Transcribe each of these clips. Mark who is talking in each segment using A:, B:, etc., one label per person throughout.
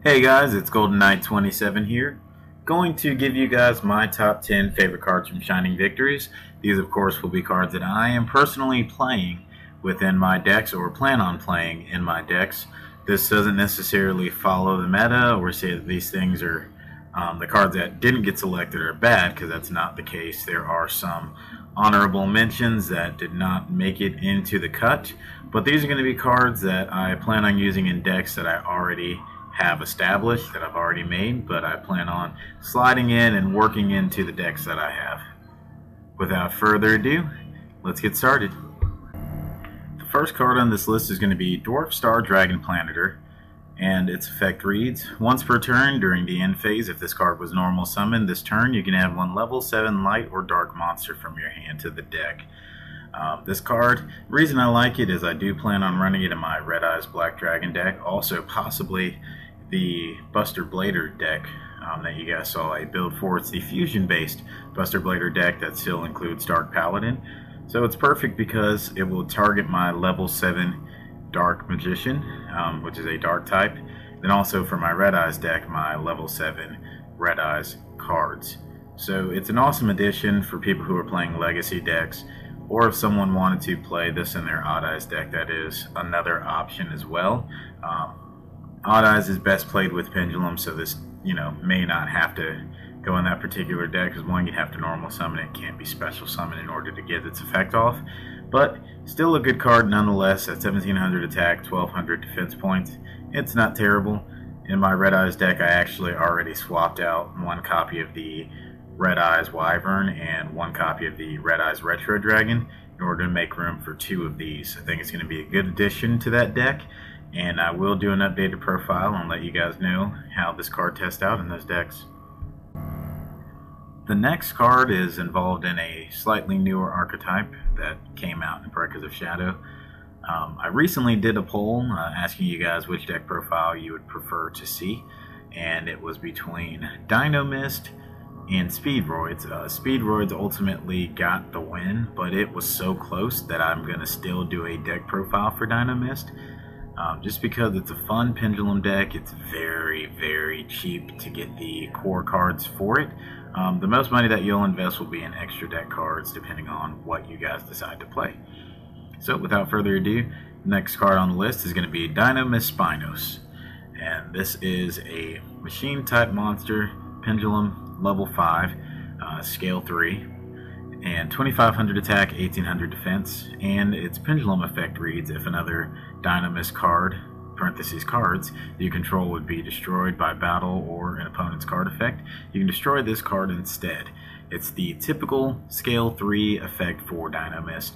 A: Hey guys, it's Golden Knight 27 here. Going to give you guys my top 10 favorite cards from Shining Victories. These of course will be cards that I am personally playing within my decks or plan on playing in my decks. This doesn't necessarily follow the meta or say that these things are the cards that didn't get selected are bad, because that's not the case. There are some honorable mentions that did not make it into the cut, but these are going to be cards that I plan on using in decks that I already have established, that I've already made, but I plan on sliding in and working into the decks that I have. Without further ado, let's get started. The first card on this list is going to be Dwarf Star Dragon Planeter, and its effect reads, once per turn during the end phase, if this card was normal summoned this turn, you can add one level 7 light or dark monster from your hand to the deck. This card, the reason I like it is I do plan on running it in my Red Eyes Black Dragon deck, also possibly the Buster Blader deck that you guys saw a build for. It's the fusion-based Buster Blader deck that still includes Dark Paladin. So it's perfect because it will target my level 7 Dark Magician, which is a dark type. Then also for my Red Eyes deck, my level 7 Red Eyes cards. So it's an awesome addition for people who are playing Legacy decks, or if someone wanted to play this in their Odd Eyes deck, that is another option as well. Odd Eyes is best played with Pendulum, so this, may not have to go in that particular deck, because one, you'd have to normal summon it, can't be special summon in order to get its effect off. But still a good card nonetheless. At 1700 attack, 1200 defense points, it's not terrible. In my Red Eyes deck, I actually already swapped out one copy of the Red Eyes Wyvern and one copy of the Red Eyes Retro Dragon in order to make room for two of these. I think it's going to be a good addition to that deck, and I will do an updated profile and let you guys know how this card tests out in those decks. The next card is involved in a slightly newer archetype that came out in Breakers of Shadow. I recently did a poll asking you guys which deck profile you would prefer to see, and it was between Dino Mist and Speedroids. Speedroids ultimately got the win, but it was so close that I'm going to still do a deck profile for Dino Mist. Just because it's a fun Pendulum deck, it's very, very cheap to get the core cards for it. The most money that you'll invest will be in extra deck cards, depending on what you guys decide to play. So without further ado, the next card on the list is going to be Dino Mist Spinos. And this is a machine type monster, Pendulum, level 5, scale 3. And 2500 attack, 1800 defense, and its Pendulum effect reads, if another Dino Mist card, parentheses cards, you control would be destroyed by battle or an opponent's card effect, you can destroy this card instead. It's the typical scale 3 effect for Dino Mist.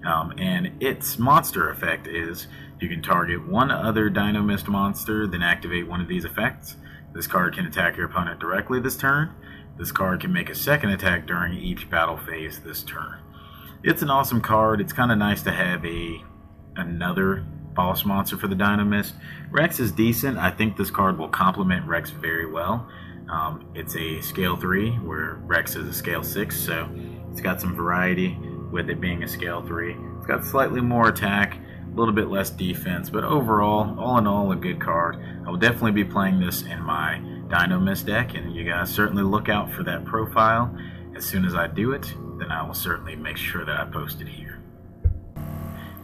A: And its monster effect is, you can target one other Dino Mist monster, then activate one of these effects. This card can attack your opponent directly this turn. This card can make a second attack during each battle phase this turn. It's an awesome card. It's kind of nice to have another boss monster for the Dino Mist. Rex is decent. I think this card will complement Rex very well. It's a scale 3 where Rex is a scale 6, so it's got some variety with it being a scale 3. It's got slightly more attack, a little bit less defense, but overall, all in all, a good card. I will definitely be playing this in my Dino Mist deck, and you guys certainly look out for that profile. As soon as I do it, then I will certainly make sure that I post it here.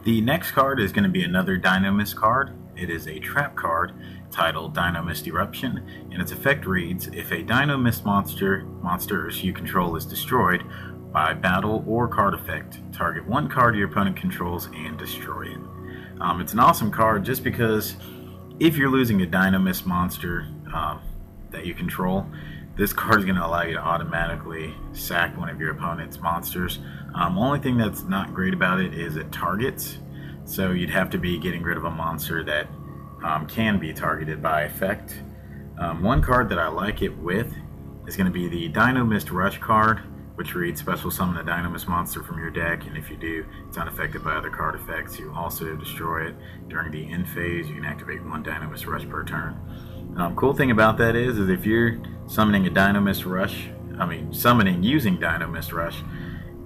A: The next card is going to be another Dino Mist card. It is a trap card titled Dino Mistruption, and its effect reads, if a Dino Mist monsters you control is destroyed by battle or card effect, target one card your opponent controls and destroy it. It's an awesome card just because if you're losing a Dino Mist monster that you control, this card is going to allow you to automatically sack one of your opponent's monsters. Only thing that's not great about it is it targets, so you'd have to be getting rid of a monster that can be targeted by effect. One card that I like it with is going to be the Dino Mist Rush card, which reads, special summon a Dino Mist monster from your deck, and if you do, it's unaffected by other card effects. You also destroy it during the end phase. You can activate one Dino Mist Rush per turn. Cool thing about that is if you're summoning a Dino Mist Rush, summoning using Dino Mist Rush,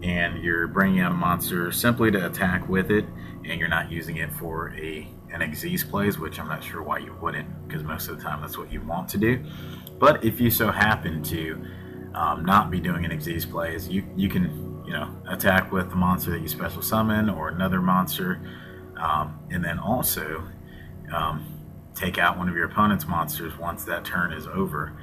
A: and you're bringing out a monster simply to attack with it, and you're not using it for a an Xyz plays, which I'm not sure why you wouldn't, because most of the time that's what you want to do. But if you so happen to not be doing an Xyz plays, you can, you know, attack with the monster that you special summon or another monster, and then also take out one of your opponent's monsters once that turn is over,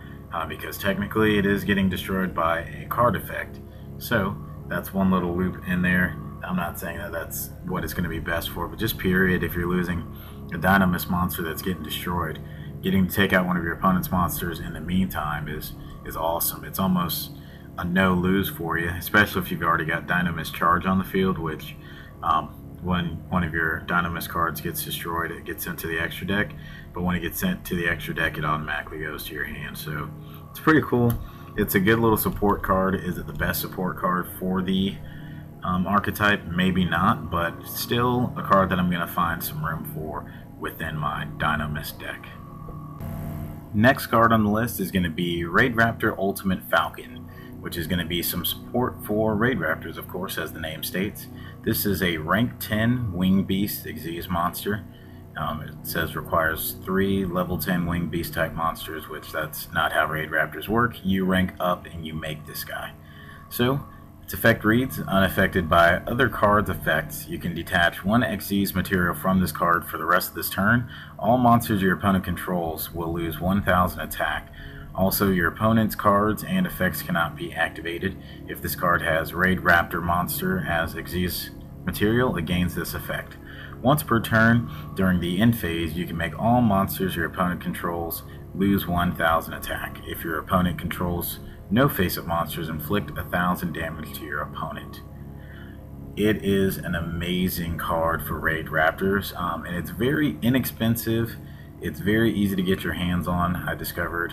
A: because technically it is getting destroyed by a card effect. So that's one little loop in there. I'm not saying that that's what it's going to be best for, but just period, if you're losing a Dino Mist monster that's getting destroyed, getting to take out one of your opponent's monsters in the meantime is awesome. It's almost a no-lose for you, especially if you've already got Dino Mist Charge on the field, which when one of your Dino Mist cards gets destroyed, it gets sent to the extra deck, but when it gets sent to the extra deck, it automatically goes to your hand. So it's pretty cool. It's a good little support card. Is it the best support card for the archetype? Maybe not, but still a card that I'm going to find some room for within my Dino Mist deck. Next card on the list is going to be Raid Raptor Ultimate Falcon, which is going to be some support for Raid Raptors, of course, as the name states. This is a rank 10 Wing Beast Xyz monster. It says requires 3 level 10 Wing Beast type monsters, which that's not how Raid Raptors work. You rank up and you make this guy. So its effect reads, unaffected by other cards' effects, you can detach 1 Xyz material from this card for the rest of this turn. All monsters your opponent controls will lose 1000 attack. Also, your opponent's cards and effects cannot be activated. If this card has Raid Raptor monster as Xyz material, it gains this effect. Once per turn, during the end phase, you can make all monsters your opponent controls lose 1000 attack. If your opponent controls no face-up monsters, inflict 1000 damage to your opponent. It is an amazing card for Raid Raptors, and it's very inexpensive. It's very easy to get your hands on. I discovered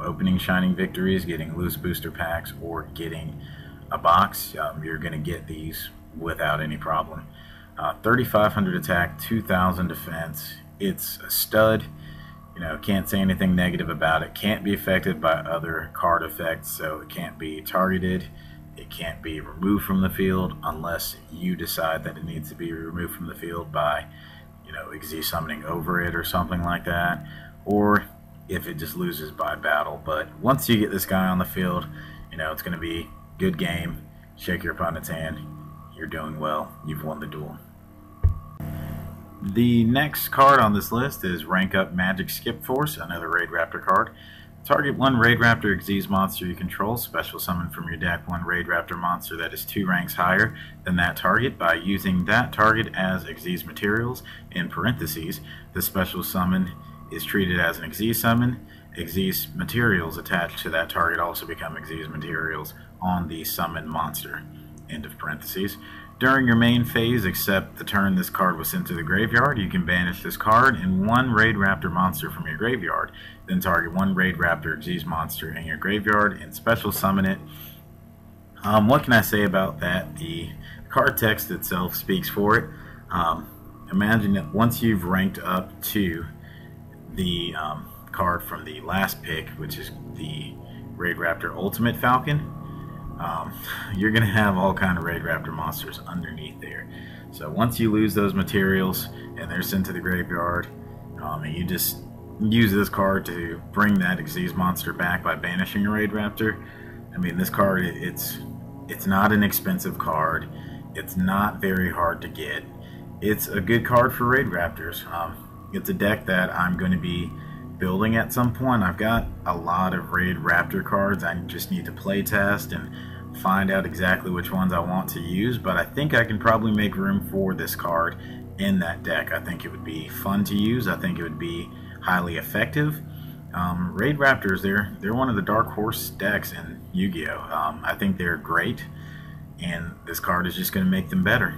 A: opening Shining Victories, getting loose booster packs, or getting a box. You're going to get these without any problem. 3500 attack, 2000 defense. It's a stud. You know, can't say anything negative about it. Can't be affected by other card effects, so it can't be targeted. It can't be removed from the field unless you decide that it needs to be removed from the field by, you know, Xyz summoning over it or something like that, or if it just loses by battle. But once you get this guy on the field, you know, it's going to be good game. Shake your opponent's hand. You're doing well. You've won the duel. The next card on this list is Rankup Magic Skip Force, another Raid Raptor card. Target 1 Raid Raptor Xyz monster you control, special summon from your deck 1 Raid Raptor monster that is 2 ranks higher than that target by using that target as Xyz materials. In parentheses, the special summon is treated as an Xyz summon. Xyz materials attached to that target also become Xyz materials on the summon monster. End of parentheses. During your main phase, except the turn this card was sent to the graveyard, you can banish this card and 1 Raid Raptor monster from your graveyard. Then target 1 Raid Raptor Xyz monster in your graveyard and special summon it. What can I say about that? The card text itself speaks for it. Imagine that once you've ranked up to the card from the last pick, which is the Raid Raptor Ultimate Falcon, you're going to have all kind of Raid Raptor monsters underneath there. So once you lose those materials and they're sent to the graveyard, and you just use this card to bring that Xyz monster back by banishing a Raid Raptor. I mean, this card, it's not an expensive card. It's not very hard to get. It's a good card for Raid Raptors. It's a deck that I'm going to be building at some point. I've got a lot of Raid Raptor cards. I just need to play test and find out exactly which ones I want to use, but I think I can probably make room for this card in that deck. I think it would be fun to use. I think it would be highly effective. Raid Raptors, they're one of the dark horse decks in Yu-Gi-Oh! I think they're great, and this card is just going to make them better.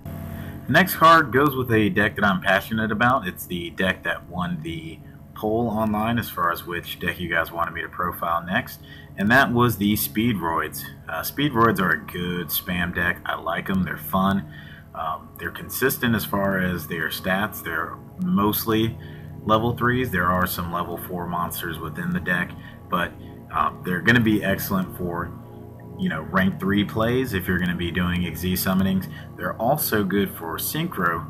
A: The next card goes with a deck that I'm passionate about. It's the deck that won the poll online as far as which deck you guys wanted me to profile next, and that was the Speedroids. Speedroids are a good spam deck. I like them. They're fun. They're consistent as far as their stats. They're mostly level 3s. There are some level 4 monsters within the deck, but they're going to be excellent for rank 3 plays if you're going to be doing XZ summonings. They're also good for synchro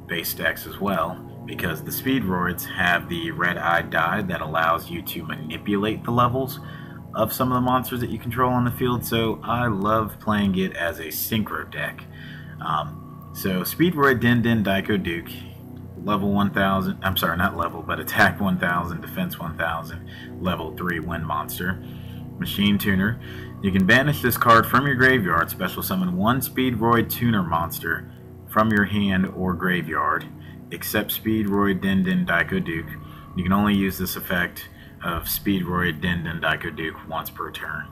A: based decks as well, because the Speedroids have the red-eyed die that allows you to manipulate the levels of some of the monsters that you control on the field. So I love playing it as a synchro deck. So Speedroid Den Den Daiko Duke, level 1000, I'm sorry, not level, but attack 1000, defense 1000, level 3 wind monster. Machine Tuner. You can banish this card from your graveyard, special summon one Speedroid Tuner monster from your hand or graveyard, except Speedroid Den Den Daiko Duke. You can only use this effect of Speedroid Den Den Daiko Duke once per turn.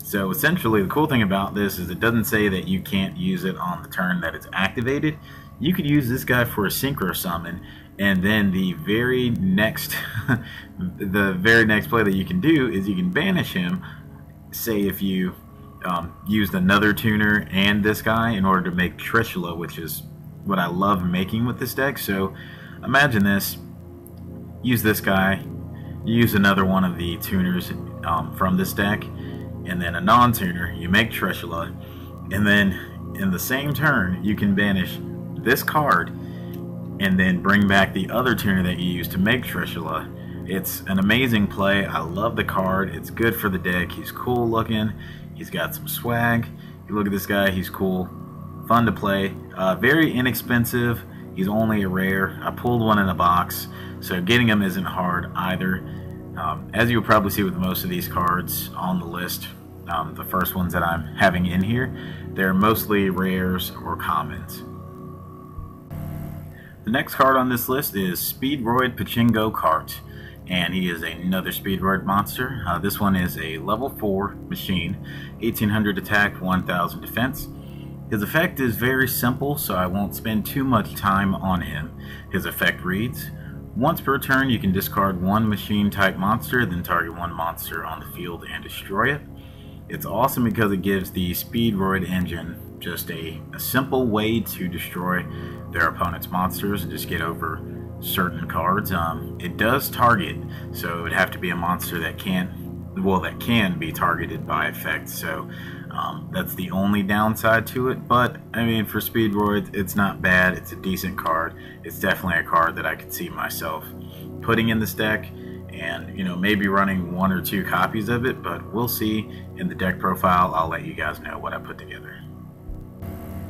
A: So essentially, the cool thing about this is it doesn't say that you can't use it on the turn that it's activated. You could use this guy for a synchro summon, and then the very next play that you can do is you can banish him. Say if you used another tuner and this guy in order to make Trishula, which is what I love making with this deck. So imagine this: use this guy, you use another one of the tuners from this deck, and then a non-tuner, you make Trishula, and then in the same turn you can banish this card and then bring back the other tuner that you used to make Trishula. It's an amazing play. I love the card. It's good for the deck. He's cool looking. He's got some swag. You look at this guy, he's cool, fun to play, very inexpensive. He's only a rare. I pulled one in a box, so getting him isn't hard either. As you'll probably see with most of these cards on the list, the first ones that I'm having in here, they're mostly rares or commons. The next card on this list is Speedroid Pachinko Kart, and he is another Speedroid monster. This one is a level 4 machine, 1800 attack, 1000 defense. His effect is very simple, so I won't spend too much time on him. His effect reads: once per turn you can discard one machine type monster, then target one monster on the field and destroy it. It's awesome because it gives the Speedroid engine just a simple way to destroy their opponent's monsters and just get over certain cards. It does target, so it would have to be a monster that can be targeted by effects. So that's the only downside to it, but I mean, for Speedroids, it's not bad. It's a decent card. It's definitely a card that I could see myself putting in this deck, and maybe running 1 or 2 copies of it, but we'll see. In the deck profile, I'll let you guys know what I put together.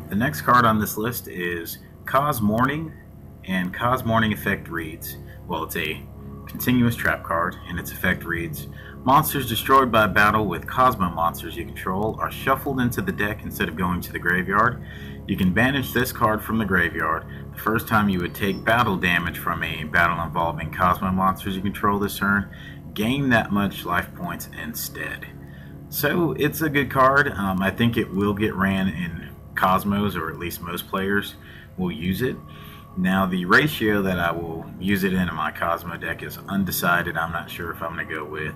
A: The next card on this list is Cosmo, and Cosmo effect reads, well, it's a continuous trap card, and its effect reads: monsters destroyed by battle with Cosmo monsters you control are shuffled into the deck instead of going to the graveyard. You can banish this card from the graveyard the first time you would take battle damage from a battle involving Cosmo monsters you control this turn. Gain that much life points instead. So it's a good card. I think it will get ran in Cosmos, or at least most players will use it. Now, the ratio that I will use it in my Cosmo deck is undecided. I'm not sure if I'm going to go with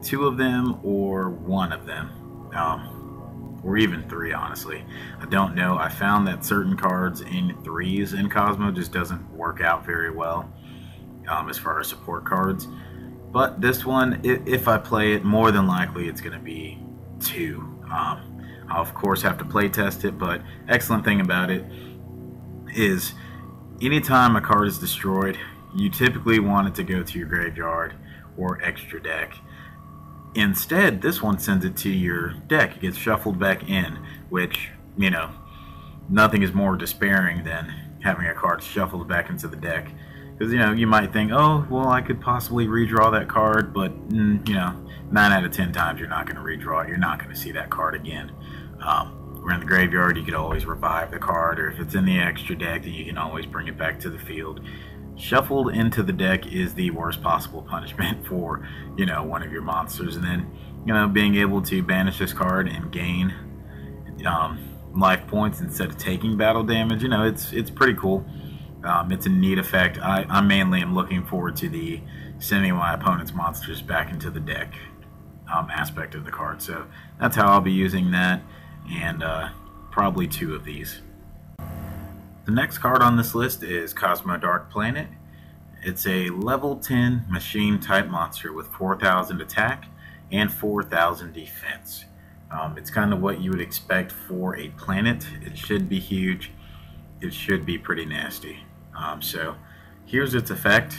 A: 2 of them or 1 of them, or even 3, honestly. I don't know. I found that certain cards in 3s in Cosmo just doesn't work out very well as far as support cards. But this one, if I play it, more than likely it's going to be 2. I'll of course have to play test it, but excellent thing about it is anytime a card is destroyed, you typically want it to go to your graveyard or extra deck. Instead, this one sends it to your deck. It gets shuffled back in, which, nothing is more despairing than having a card shuffled back into the deck. Because, you might think, oh, well, I could possibly redraw that card, but, 9 out of 10 times you're not going to redraw it. You're not going to see that card again. Where in the graveyard, you could always revive the card, or if it's in the extra deck, then you can always bring it back to the field. Shuffled into the deck is the worst possible punishment for, one of your monsters. And then, being able to banish this card and gain life points instead of taking battle damage, it's pretty cool. It's a neat effect. I mainly am looking forward to the sending my opponent's monsters back into the deck aspect of the card. So that's how I'll be using that, and probably 2 of these. The next card on this list is Cosmo Dark Planet. It's a level 10 machine type monster with 4000 attack and 4000 defense. It's kind of what you would expect for a planet. It should be huge. It should be pretty nasty. So here's its effect.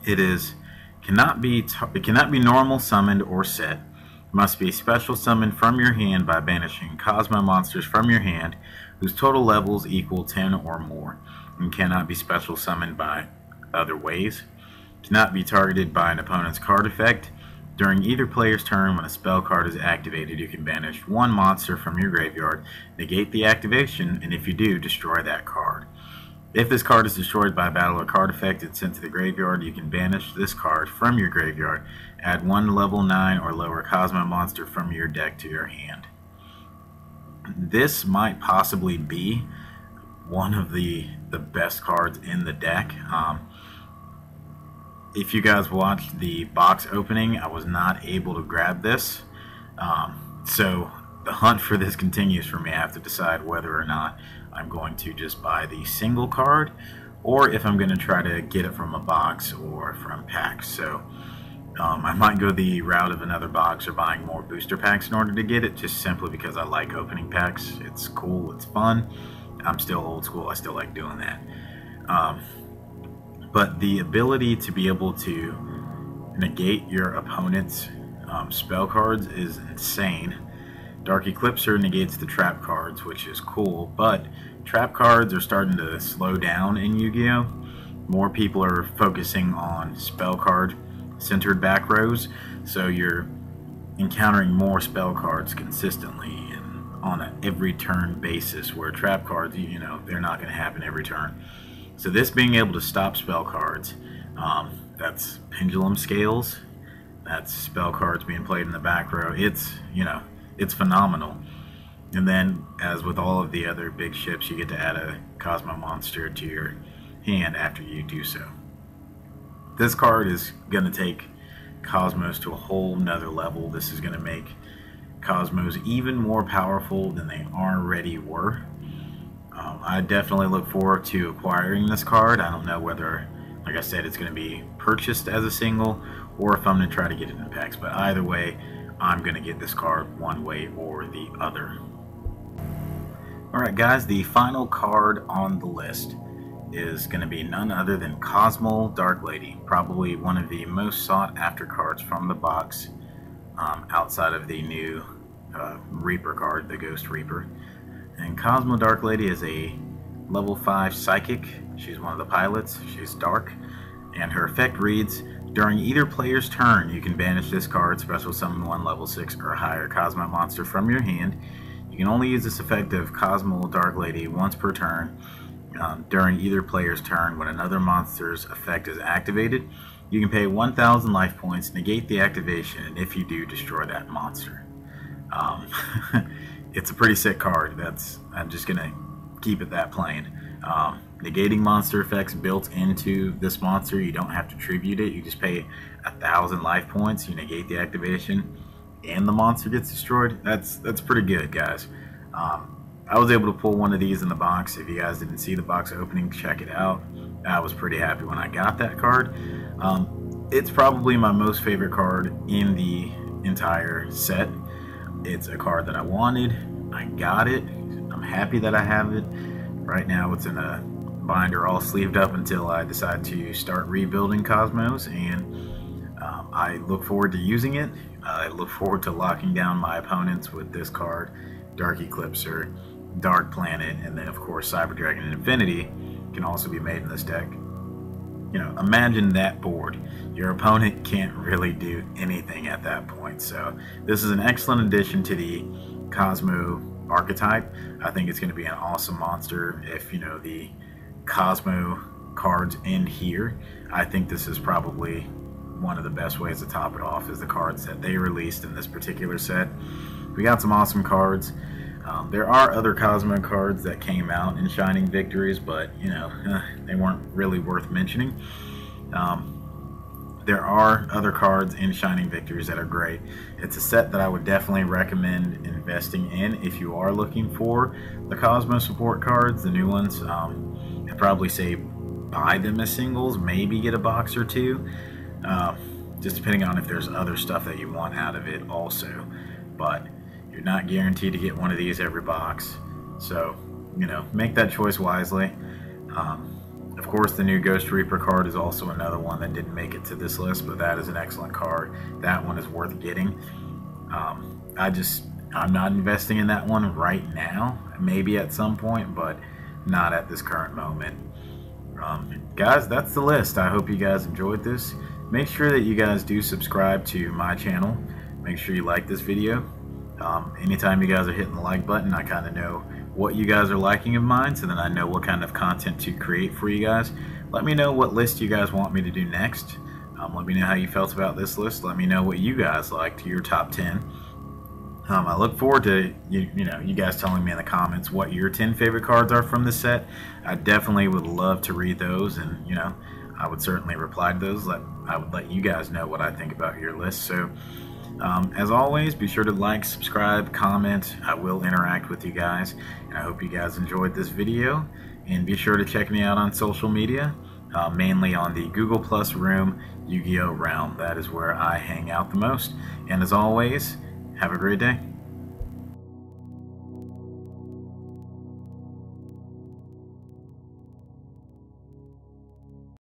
A: It cannot be normal summoned or set. It must be special summoned from your hand by banishing Cosmo monsters from your hand whose total levels equal 10 or more, and cannot be special summoned by other ways. Cannot be targeted by an opponent's card effect. During either player's turn, when a spell card is activated, you can banish one monster from your graveyard, negate the activation, and if you do, destroy that card. If this card is destroyed by a battle or card effect and sent to the graveyard, you can banish this card from your graveyard. Add one level 9 or lower Cosmo monster from your deck to your hand. This might possibly be one of the best cards in the deck. If you guys watched the box opening, I was not able to grab this. So the hunt for this continues for me. I have to decide whether or not I'm going to just buy the single card, or if I'm going to try to get it from a box or from packs. So I might go the route of another box or buying more booster packs in order to get it, just simply because I like opening packs. It's cool, it's fun. I'm still old school, I still like doing that. But the ability to be able to negate your opponent's spell cards is insane. Dark Eclipser negates the trap cards, which is cool, but trap cards are starting to slow down in Yu-Gi-Oh! More people are focusing on spell card centered back rows, so you're encountering more spell cards consistently and on an every turn basis, where trap cards, you know, they're not going to happen every turn. So this being able to stop spell cards, that's pendulum scales, that's spell cards being played in the back row. It's, you know, it's phenomenal. And then, as with all of the other big ships, you get to add a Cosmo monster to your hand after you do so. This card is going to take Cosmos to a whole nother level. This is going to make Cosmos even more powerful than they already were. I definitely look forward to acquiring this card. I don't know whether, like I said, it's going to be purchased as a single or if I'm going to try to get it in packs. But either way, I'm going to get this card one way or the other. Alright guys, the final card on the list is going to be none other than Cosmo Dark Lady. Probably one of the most sought after cards from the box, outside of the new Reaper card, the Ghost Reaper. And Cosmo Dark Lady is a level 5 psychic. She's one of the pilots. She's dark. And her effect reads, during either player's turn, you can banish this card, special summon one level 6 or higher Cosmo monster from your hand. You can only use this effect of Cosmo Dark Lady once per turn. During either player's turn, when another monster's effect is activated, you can pay 1,000 life points, negate the activation, and if you do, destroy that monster. It's a pretty sick card. I'm just gonna keep it that plain. Negating monster effects built into this monster. You don't have to tribute it. You just pay 1,000 life points. You negate the activation, and the monster gets destroyed. That's pretty good, guys. I was able to pull one of these in the box. If you guys didn't see the box opening, check it out. I was pretty happy when I got that card. It's probably my most favorite card in the entire set. It's a card that I wanted. I got it. I'm happy that I have it. Right now it's in a binder all sleeved up until I decide to start rebuilding Cosmos, and I look forward to using it. I look forward to locking down my opponents with this card, Dark Eclipser, Dark Planet, and then of course Cyber Dragon and Infinity can also be made in this deck. You know, imagine that board. Your opponent can't really do anything at that point. So this is an excellent addition to the Cosmo archetype. I think it's going to be an awesome monster. If, you know, the Cosmo cards end here, I think this is probably one of the best ways to top it off, is the cards that they released in this particular set. We got some awesome cards. There are other Cosmo cards that came out in Shining Victories, but, you know, they weren't really worth mentioning. There are other cards in Shining Victories that are great. It's a set that I would definitely recommend investing in if you are looking for the Cosmo support cards, the new ones. I'd probably say buy them as singles, maybe get a box or two, just depending on if there's other stuff that you want out of it also. but you're not guaranteed to get one of these every box. So, you know, make that choice wisely. Of course, the new Ghost Reaper card is also another one that didn't make it to this list, but that is an excellent card. That one is worth getting. I'm not investing in that one right now. Maybe at some point, but not at this current moment. Guys, that's the list. I hope you guys enjoyed this. Make sure that you guys do subscribe to my channel. Make sure you like this video. Anytime you guys are hitting the like button, I kind of know what you guys are liking of mine, so then I know what kind of content to create for you guys. Let me know what list you guys want me to do next. Let me know how you felt about this list. Let me know what you guys liked, your top 10. I look forward to you guys telling me in the comments what your 10 favorite cards are from this set. I definitely would love to read those, and I would certainly reply to those. I would let you guys know what I think about your list. So as always, be sure to like, subscribe, comment. I will interact with you guys, and I hope you guys enjoyed this video. And be sure to check me out on social media, mainly on the Google Plus room, Yu-Gi-Oh! Realm. That is where I hang out the most. And as always, have a great day.